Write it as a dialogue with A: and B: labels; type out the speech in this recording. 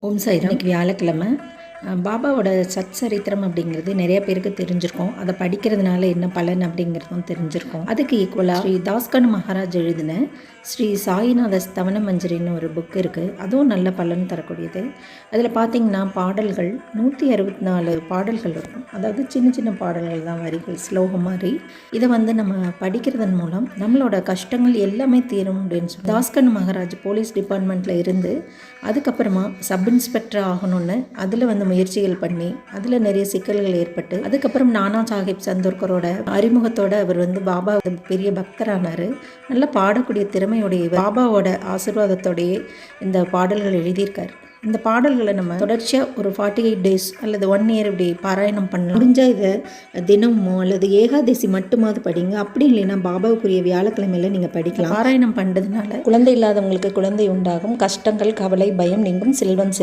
A: ஓம் சாய்ராம். இன்னைக்கு வியாழக்கிழமை. பாபாவோட சச்சரித்திரம் அப்படிங்கிறது நிறைய பேருக்கு தெரிஞ்சிருக்கும். அதை படிக்கிறதுனால என்ன பலன் அப்படிங்கிறதும் தெரிஞ்சிருக்கும். அதுக்கு ஈக்குவலாக ஸ்ரீ தாஸ்கனு மகாராஜ் எழுதின ஸ்ரீ சாயிநாத ஸ்தவன மஞ்சரின்னு ஒரு புக் இருக்குது. அதுவும் நல்ல பலன் தரக்கூடியது. அதில் பார்த்திங்கன்னா பாடல்கள் 164 பாடல்கள் இருக்கும். அதாவது சின்ன சின்ன பாடல்கள் தான், வரிகள், ஸ்லோகம் மாதிரி. இதை நம்ம படிக்கிறதன் மூலம் நம்மளோட கஷ்டங்கள் எல்லாமே தீரும் அப்படின்னு சொல்லி தாஸ்கனு மகாராஜ் போலீஸ் டிபார்ட்மெண்ட்டில் இருந்து அதுக்கப்புறமா சப் இன்ஸ்பெக்டர் ஆகணும்னு அதில் முயற்சிகள் பண்ணி அதில் நிறைய சிக்கல்கள் ஏற்பட்டு அதுக்கப்புறம் நானா சாஹிப் சந்தோர்கரோட அறிமுகத்தோட அவர் பாபா பெரிய பக்தரானார். நல்லா பாடக்கூடிய திறமையுடைய பாபாவோட ஆசீர்வாதத்தோடையே இந்த பாடல்கள் எழுதியிருக்கார். இந்த பாடல்களை நம்ம தொடர்ச்சியாக ஒரு 48 டேஸ் அல்லது 1 இயர் இப்படி பாராயணம் பண்ணலாம். முடிஞ்சால் இதை தினமோ அல்லது ஏகாதசி மட்டுமாவது படிங்க. அப்படி இல்லைன்னா பாபாவுக்குரிய வியாழக்கிழமையில நீங்கள் படிக்கலாம். பாராயணம் பண்ணுறதுனால குழந்தை இல்லாதவங்களுக்கு குழந்தை உண்டாகும், கஷ்டங்கள், கவலை, பயம் நீங்கும், செல்வம் சேரும்.